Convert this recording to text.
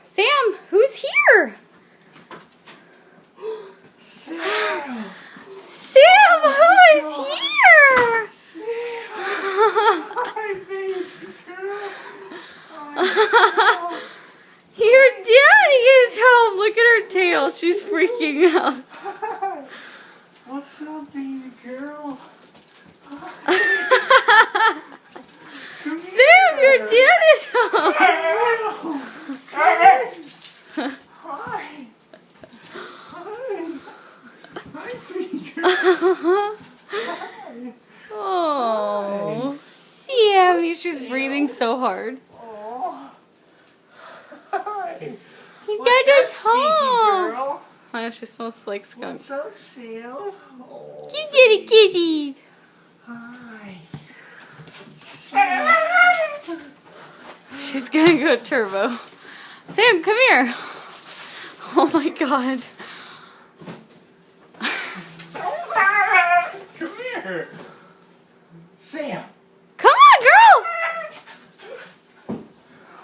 Sam, who's here? Sam! Sam, who is here? Sam! Hi, baby girl! Hi, Your daddy is home. Look at her tail. She's freaking out. Sam. What's up, baby girl? Sam, your dad is home. Hi! Hi, baby girl! Hi! Oh, Sam, she's breathing so hard. Oh. Hi! Your What's dad up, is stinky home. girl? Oh, she smells like skunk. What's up, Sam? Oh. You did it, kitty. Hi. Sam. She's gonna go turbo. Sam, come here. Oh my god. Come here.